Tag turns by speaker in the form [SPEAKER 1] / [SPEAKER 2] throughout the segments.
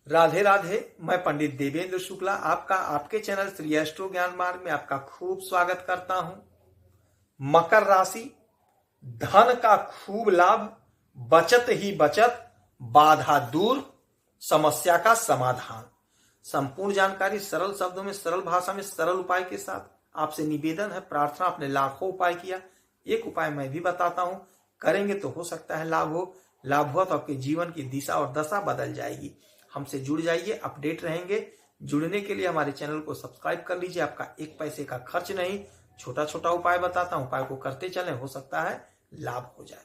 [SPEAKER 1] राधे राधे। मैं पंडित देवेंद्र शुक्ला आपका आपके चैनल श्री एस्ट्रो ज्ञान मार्ग में आपका खूब स्वागत करता हूं। मकर राशि, धन का खूब लाभ, बचत ही बचत, बाधा दूर, समस्या का समाधान। संपूर्ण जानकारी सरल शब्दों में, सरल भाषा में, सरल उपाय के साथ आपसे निवेदन है, प्रार्थना। आपने लाखों उपाय किया, एक उपाय मैं भी बताता हूं, करेंगे तो हो सकता है लाभ हो। लाभ हुआ तो आपके जीवन की दिशा और दशा बदल जाएगी। हमसे जुड़ जाइए, अपडेट रहेंगे। जुड़ने के लिए हमारे चैनल को सब्सक्राइब कर लीजिए, आपका एक पैसे का खर्च नहीं। छोटा छोटा उपाय बताता हूं, उपाय को करते चलें, हो सकता है लाभ हो जाए।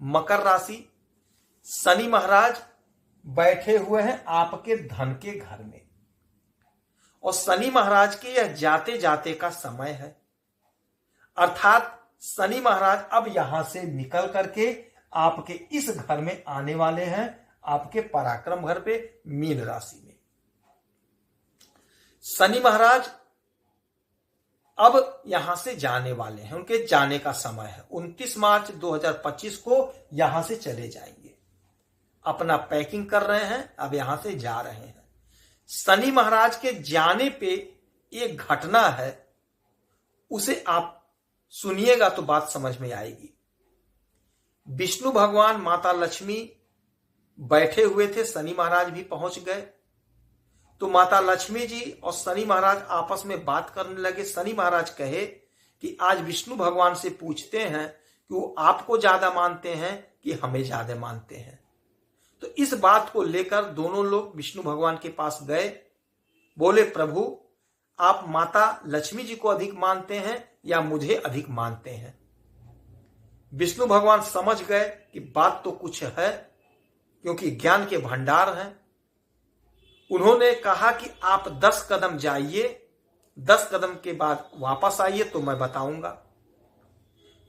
[SPEAKER 1] मकर राशि, शनि महाराज बैठे हुए हैं आपके धन के घर में, और शनि महाराज के यह जाते जाते का समय है। अर्थात शनि महाराज अब यहां से निकल करके आपके इस घर में आने वाले हैं, आपके पराक्रम घर पे, मीन राशि में। शनि महाराज अब यहां से जाने वाले हैं, उनके जाने का समय है। 29 मार्च 2025 को यहां से चले जाएंगे। अपना पैकिंग कर रहे हैं, अब यहां से जा रहे हैं। शनि महाराज के जाने पे एक घटना है, उसे आप सुनिएगा तो बात समझ में आएगी। विष्णु भगवान, माता लक्ष्मी बैठे हुए थे, शनि महाराज भी पहुंच गए। तो माता लक्ष्मी जी और शनि महाराज आपस में बात करने लगे। शनि महाराज कहे कि आज विष्णु भगवान से पूछते हैं कि वो आपको ज्यादा मानते हैं कि हमें ज्यादा मानते हैं। तो इस बात को लेकर दोनों लोग विष्णु भगवान के पास गए। बोले, प्रभु आप माता लक्ष्मी जी को अधिक मानते हैं या मुझे अधिक मानते हैं? विष्णु भगवान समझ गए कि बात तो कुछ है, क्योंकि ज्ञान के भंडार हैं। उन्होंने कहा कि आप 10 कदम जाइए, 10 कदम के बाद वापस आइए तो मैं बताऊंगा।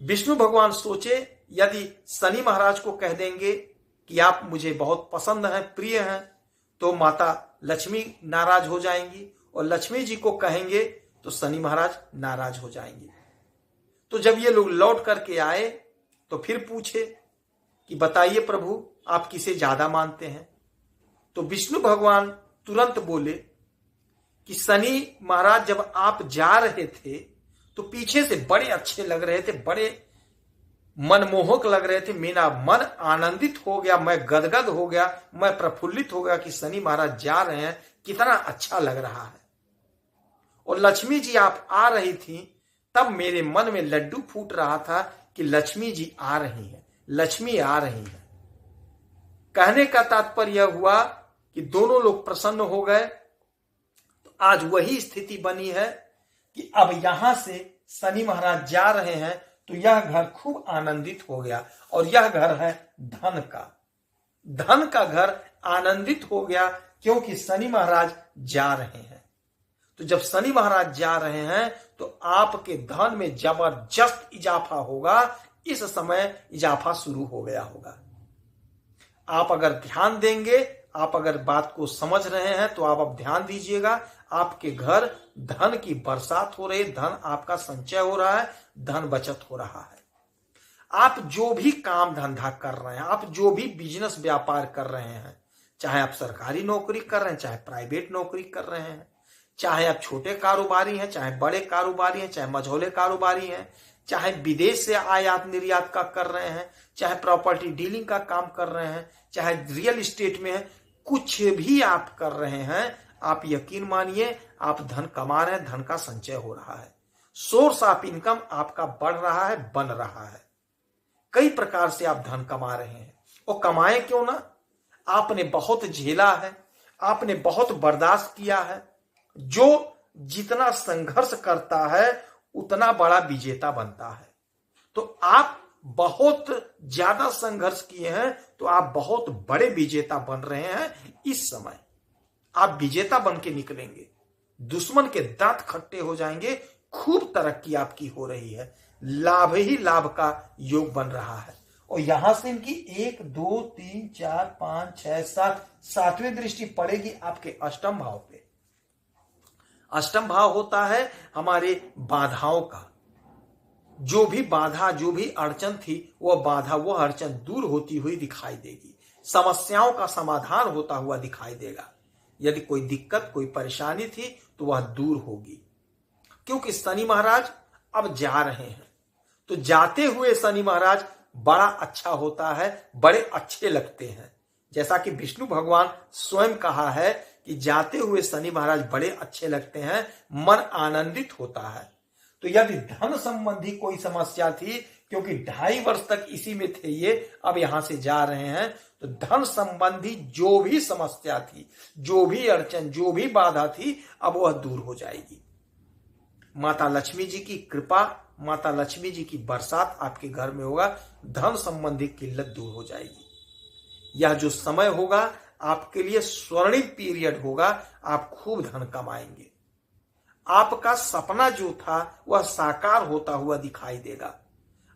[SPEAKER 1] विष्णु भगवान सोचे, यदि शनि महाराज को कह देंगे कि आप मुझे बहुत पसंद हैं, प्रिय हैं, तो माता लक्ष्मी नाराज हो जाएंगी, और लक्ष्मी जी को कहेंगे तो शनि महाराज नाराज हो जाएंगे। तो जब ये लोग लौट करके आए तो फिर पूछे कि बताइए प्रभु आप किसे ज्यादा मानते हैं? तो विष्णु भगवान तुरंत बोले कि शनि महाराज जब आप जा रहे थे तो पीछे से बड़े अच्छे लग रहे थे, बड़े मनमोहक लग रहे थे। मेरा मन आनंदित हो गया, मैं गदगद हो गया, मैं प्रफुल्लित हो गया कि शनि महाराज जा रहे हैं, कितना अच्छा लग रहा है। और लक्ष्मी जी आप आ रही थी, तब मेरे मन में लड्डू फूट रहा था कि लक्ष्मी जी आ रही हैं, लक्ष्मी आ रही हैं। कहने का तात्पर्य हुआ कि दोनों लोग प्रसन्न हो गए। तो आज वही स्थिति बनी है कि अब यहां से शनि महाराज जा रहे हैं तो यह घर खूब आनंदित हो गया, और यह घर है धन का। धन का घर आनंदित हो गया क्योंकि शनि महाराज जा रहे हैं। तो जब शनि महाराज जा रहे हैं तो आपके धन में जबरदस्त इजाफा होगा। इस समय इजाफा शुरू हो गया होगा। आप अगर ध्यान देंगे, आप अगर बात को समझ रहे हैं तो आप अब ध्यान दीजिएगा। आपके घर धन की बरसात हो रही है, धन आपका संचय हो रहा है, धन बचत हो रहा है। आप जो भी काम धंधा कर रहे हैं, आप जो भी बिजनेस व्यापार कर रहे हैं, चाहे आप सरकारी नौकरी कर रहे हैं, चाहे प्राइवेट नौकरी कर रहे हैं, चाहे आप छोटे कारोबारी हैं, चाहे बड़े कारोबारी हैं, चाहे मझोले कारोबारी हैं, चाहे विदेश से आयात निर्यात का कर रहे हैं, चाहे प्रॉपर्टी डीलिंग का काम कर रहे हैं, चाहे रियल एस्टेट में है, कुछ भी आप कर रहे हैं, आप यकीन मानिए आप धन कमा रहे हैं, धन का संचय हो रहा है। सोर्स ऑफ इनकम आपका बढ़ रहा है, बन रहा है। कई प्रकार से आप धन कमा रहे हैं, और कमाए क्यों ना, आपने बहुत झेला है, आपने बहुत बर्दाश्त किया है। जो जितना संघर्ष करता है उतना बड़ा विजेता बनता है। तो आप बहुत ज्यादा संघर्ष किए हैं, तो आप बहुत बड़े विजेता बन रहे हैं। इस समय आप विजेता बन के निकलेंगे, दुश्मन के दांत खट्टे हो जाएंगे, खूब तरक्की आपकी हो रही है, लाभ ही लाभ का योग बन रहा है। और यहां से इनकी 1 2 3 4 5 6 7 सातवीं दृष्टि पड़ेगी आपके अष्टम भाव पे। अष्टम भाव होता है हमारे बाधाओं का। जो भी बाधा, जो भी अड़चन थी, वह बाधा, वह अड़चन दूर होती हुई दिखाई देगी। समस्याओं का समाधान होता हुआ दिखाई देगा। यदि कोई दिक्कत, कोई परेशानी थी तो वह दूर होगी, क्योंकि शनि महाराज अब जा रहे हैं। तो जाते हुए शनि महाराज बड़ा अच्छा होता है, बड़े अच्छे लगते हैं। जैसा कि विष्णु भगवान स्वयं कहा है कि जाते हुए शनि महाराज बड़े अच्छे लगते हैं, मन आनंदित होता है। तो यदि धन संबंधी कोई समस्या थी, क्योंकि 2.5 वर्ष तक इसी में थे ये, अब यहां से जा रहे हैं, तो धन संबंधी जो भी समस्या थी, जो भी अड़चन, जो भी बाधा थी, अब वह दूर हो जाएगी। माता लक्ष्मी जी की कृपा, माता लक्ष्मी जी की बरसात आपके घर में होगा, धन संबंधी किल्लत दूर हो जाएगी। यह जो समय होगा आपके लिए स्वर्णिम पीरियड होगा, आप खूब धन कमाएंगे। आपका सपना जो था वह साकार होता हुआ दिखाई देगा।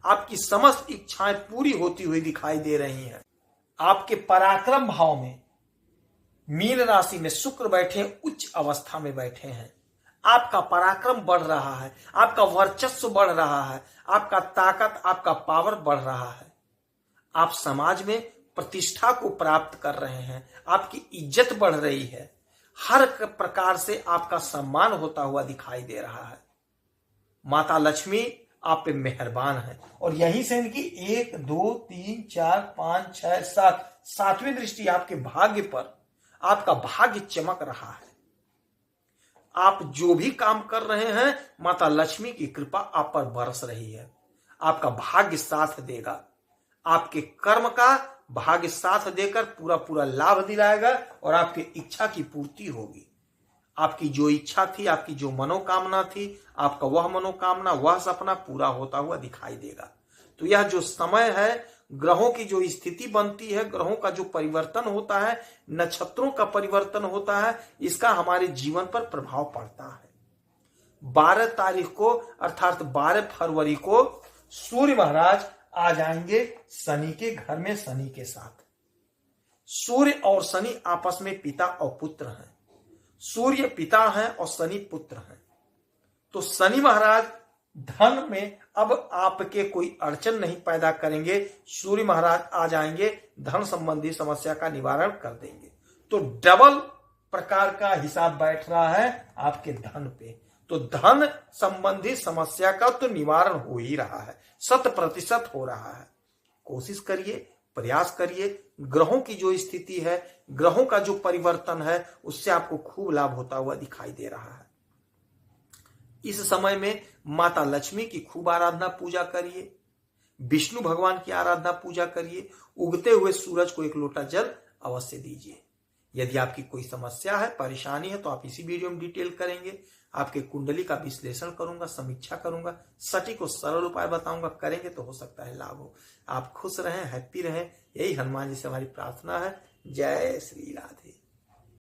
[SPEAKER 1] आपकी समस्त इच्छाएं पूरी होती हुई दिखाई दे रही हैं। आपके पराक्रम भाव में मीन राशि में शुक्र बैठे उच्च अवस्था में बैठे हैं। आपका पराक्रम बढ़ रहा है, आपका वर्चस्व बढ़ रहा है, आपका ताकत, आपका पावर बढ़ रहा है। आप समाज में प्रतिष्ठा को प्राप्त कर रहे हैं, आपकी इज्जत बढ़ रही है, हर प्रकार से आपका सम्मान होता हुआ दिखाई दे रहा है। माता लक्ष्मी आप पे मेहरबान है और यहीं से इनकी 1 2 3 4 5 6 7 सातवीं दृष्टि आपके भाग्य पर, आपका भाग्य चमक रहा है। आप जो भी काम कर रहे हैं, माता लक्ष्मी की कृपा आप पर बरस रही है। आपका भाग्य साथ देगा, आपके कर्म का भाग्य साथ देकर पूरा पूरा लाभ दिलाएगा और आपकी इच्छा की पूर्ति होगी। आपकी जो इच्छा थी, आपकी जो मनोकामना थी, आपका वह मनोकामना, वह सपना पूरा होता हुआ दिखाई देगा। तो यह जो समय है, ग्रहों की जो स्थिति बनती है, ग्रहों का जो परिवर्तन होता है, नक्षत्रों का परिवर्तन होता है, इसका हमारे जीवन पर प्रभाव पड़ता है। 12 तारीख को अर्थात 12 फरवरी को सूर्य महाराज आ जाएंगे शनि के घर में, शनि के साथ। सूर्य और शनि आपस में पिता और पुत्र हैं। सूर्य पिता है और शनि पुत्र है। तो शनि महाराज धन में अब आपके कोई अड़चन नहीं पैदा करेंगे। सूर्य महाराज आ जाएंगे, धन संबंधी समस्या का निवारण कर देंगे। तो डबल प्रकार का हिसाब बैठ रहा है आपके धन पे। तो धन संबंधी समस्या का तो निवारण हो ही रहा है, 100% हो रहा है। कोशिश करिए, प्रयास करिए। ग्रहों की जो स्थिति है, ग्रहों का जो परिवर्तन है, उससे आपको खूब लाभ होता हुआ दिखाई दे रहा है। इस समय में माता लक्ष्मी की खूब आराधना पूजा करिए, विष्णु भगवान की आराधना पूजा करिए, उगते हुए सूरज को 1 लोटा जल अवश्य दीजिए। यदि आपकी कोई समस्या है, परेशानी है, तो आप इसी वीडियो में डिटेल करेंगे। आपके कुंडली का विश्लेषण करूंगा, समीक्षा करूंगा, सटीक और सरल उपाय बताऊंगा। करेंगे तो हो सकता है लाभ हो। आप खुश रहें, हैप्पी रहें, यही हनुमान जी से हमारी प्रार्थना है। जय श्री राधे।